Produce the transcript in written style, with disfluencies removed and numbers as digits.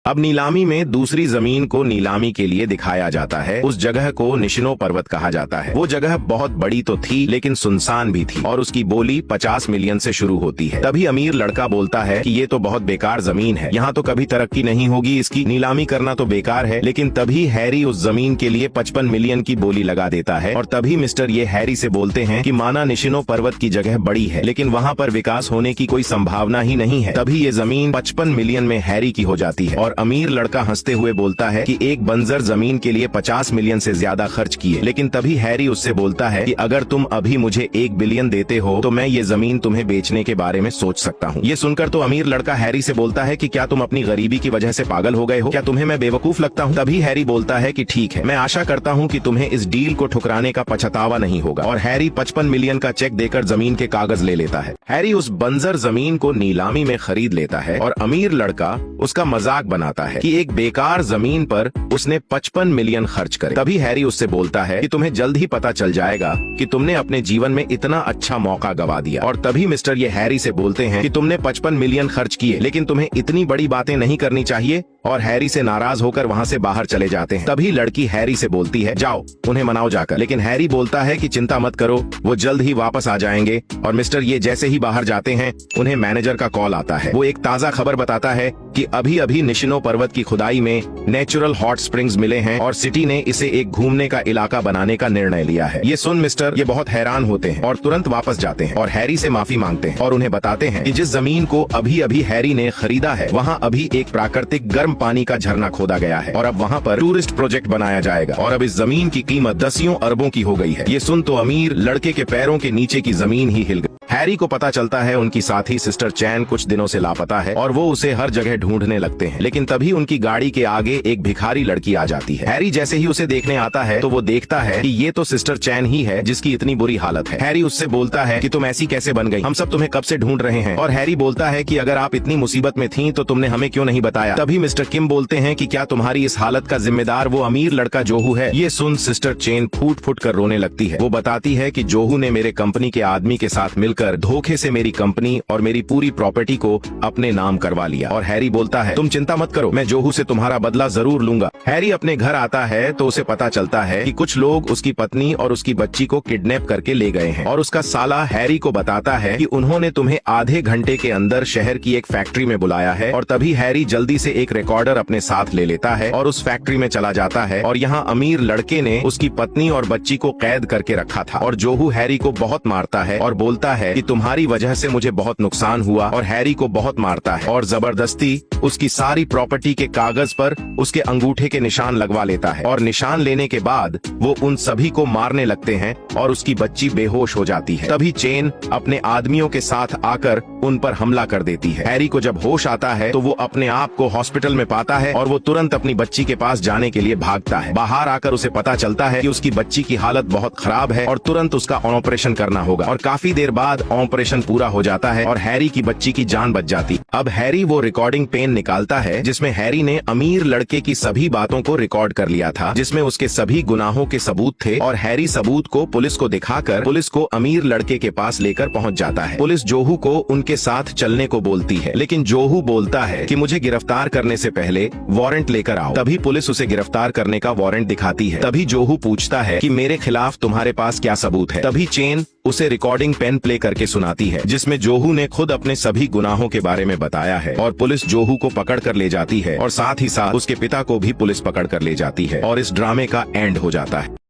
अब नीलामी में दूसरी जमीन को नीलामी के लिए दिखाया जाता है। उस जगह को निशिनो पर्वत कहा जाता है। वो जगह बहुत बड़ी तो थी लेकिन सुनसान भी थी और उसकी बोली 50 मिलियन से शुरू होती है। तभी अमीर लड़का बोलता है कि ये तो बहुत बेकार जमीन है, यहाँ तो कभी तरक्की नहीं होगी, इसकी नीलामी करना तो बेकार है। लेकिन तभी हैरी उस जमीन के लिए 55 मिलियन की बोली लगा देता है और तभी मिस्टर ये हैरी से बोलते हैं कि माना निशिनो पर्वत की जगह बड़ी है लेकिन वहाँ पर विकास होने की कोई संभावना ही नहीं है। तभी ये जमीन 55 मिलियन में हैरी की हो जाती है और अमीर लड़का हंसते हुए बोलता है कि एक बंजर जमीन के लिए 50 मिलियन से ज्यादा खर्च किए। लेकिन तभी हैरी उससे बोलता है कि अगर तुम अभी मुझे 1 बिलियन देते हो तो मैं ये जमीन तुम्हें बेचने के बारे में सोच सकता हूँ। ये सुनकर तो अमीर लड़का हैरी से बोलता है कि क्या तुम अपनी गरीबी की वजह से पागल हो गए हो, क्या तुम्हें मैं बेवकूफ लगता हूँ। तभी हैरी बोलता है कि ठीक है, मैं आशा करता हूँ कि तुम्हें इस डील को ठुकराने का पछतावा नहीं होगा। और हैरी 55 मिलियन का चेक देकर जमीन के कागज ले लेता है। हैरी उस बंजर जमीन को नीलामी में खरीद लेता है और अमीर लड़का उसका मजाक बनाता है कि एक बेकार जमीन पर उसने 55 मिलियन खर्च करे। तभी हैरी उससे बोलता है कि तुम्हें जल्द ही पता चल जाएगा कि तुमने अपने जीवन में इतना अच्छा मौका गवा दिया। और तभी मिस्टर ये हैरी से बोलते हैं कि तुमने 55 मिलियन खर्च किए लेकिन तुम्हें इतनी बड़ी बातें नहीं करनी चाहिए और हैरी से नाराज होकर वहाँ से बाहर चले जाते हैं। तभी लड़की हैरी से बोलती है जाओ उन्हें मनाओ जाकर। लेकिन हैरी बोलता है कि चिंता मत करो, वो जल्द ही वापस आ जाएंगे। और मिस्टर ये जैसे ही बाहर जाते हैं उन्हें मैनेजर का कॉल आता है। वो एक ताज़ा खबर बताता है कि अभी अभी निशिनो पर्वत की खुदाई में नेचुरल हॉट स्प्रिंग्स मिले हैं और सिटी ने इसे एक घूमने का इलाका बनाने का निर्णय लिया है। ये सुन मिस्टर ये बहुत हैरान होते हैं और तुरंत वापस जाते हैं और हैरी से माफी मांगते हैं और उन्हें बताते हैं कि जिस जमीन को अभी अभी हैरी ने खरीदा है वहाँ अभी एक प्राकृतिक गर्म पानी का झरना खोदा गया है और अब वहाँ पर टूरिस्ट प्रोजेक्ट बनाया जाएगा और अब इस जमीन की कीमत दसियों अरबों की हो गई है। ये सुन तो अमीर लड़के के पैरों के नीचे की जमीन ही हिल गई। हैरी को पता चलता है उनकी साथी सिस्टर चैन कुछ दिनों से लापता है और वो उसे हर जगह ढूंढने लगते हैं। लेकिन तभी उनकी गाड़ी के आगे एक भिखारी लड़की आ जाती है। हैरी जैसे ही उसे देखने आता है तो वो देखता है कि ये तो सिस्टर चैन ही है जिसकी इतनी बुरी हालत है। हैरी उससे बोलता है कि तुम ऐसी कैसे बन गई, हम सब तुम्हें कब से ढूंढ रहे हैं। और हैरी बोलता है कि अगर आप इतनी मुसीबत में थी तो तुमने हमें क्यों नहीं बताया। तभी मिस्टर किम बोलते हैं कि क्या तुम्हारी इस हालत का जिम्मेदार वो अमीर लड़का जोहू है। ये सुन सिस्टर चैन फूट फूट कर रोने लगती है। वो बताती है कि जोहू ने मेरे कंपनी के आदमी के साथ मिलकर धोखे से मेरी कंपनी और मेरी पूरी प्रॉपर्टी को अपने नाम करवा लिया। और हैरी बोलता है तुम चिंता मत करो, मैं जोहू से तुम्हारा बदला जरूर लूंगा। हैरी अपने घर आता है तो उसे पता चलता है कि कुछ लोग उसकी पत्नी और उसकी बच्ची को किडनैप करके ले गए हैं और उसका साला हैरी को बताता है कि उन्होंने तुम्हें आधे घंटे के अंदर शहर की एक फैक्ट्री में बुलाया है। और तभी हैरी जल्दी से एक रिकॉर्डर अपने साथ ले लेता है और उस फैक्ट्री में चला जाता है और यहाँ अमीर लड़के ने उसकी पत्नी और बच्ची को कैद करके रखा था। और जोहू हैरी को बहुत मारता है और बोलता है कि तुम्हारी वजह से मुझे बहुत नुकसान हुआ। और हैरी को बहुत मारता है और जबरदस्ती उसकी सारी प्रॉपर्टी के कागज पर उसके अंगूठे के निशान लगवा लेता है। और निशान लेने के बाद वो उन सभी को मारने लगते हैं और उसकी बच्ची बेहोश हो जाती है। तभी चेन अपने आदमियों के साथ आकर उन पर हमला कर देती है। हैरी को जब होश आता है तो वो अपने आप को हॉस्पिटल में पाता है और वो तुरंत अपनी बच्ची के पास जाने के लिए भागता है। बाहर आकर उसे पता चलता है कि उसकी बच्ची की हालत बहुत खराब है और तुरंत उसका ऑपरेशन करना होगा। और काफी देर बाद ऑपरेशन पूरा हो जाता है और हैरी की बच्ची की जान बच जाती। अब हैरी वो रिकॉर्डिंग पेन निकालता है जिसमें हैरी ने अमीर लड़के की सभी बातों को रिकॉर्ड कर लिया था, जिसमें उसके सभी गुनाहों के सबूत थे। और हैरी सबूत को पुलिस को दिखाकर पुलिस को अमीर लड़के के पास लेकर पहुंच जाता है। पुलिस जोहू को उनके साथ चलने को बोलती है लेकिन जोहू बोलता है कि मुझे गिरफ्तार करने से पहले वारंट लेकर आओ। तभी पुलिस उसे गिरफ्तार करने का वारंट दिखाती है। तभी जोहू पूछता है कि मेरे खिलाफ तुम्हारे पास क्या सबूत है। तभी चेन उसे रिकॉर्डिंग पेन प्ले करके सुनाती है जिसमें जोहू ने खुद अपने सभी गुनाहों के बारे में बताया है। और पुलिस जोहू को पकड़ कर ले जाती है और साथ ही साथ उसके पिता को भी पुलिस पकड़ कर ले जाती है और इस ड्रामे का एंड हो जाता है।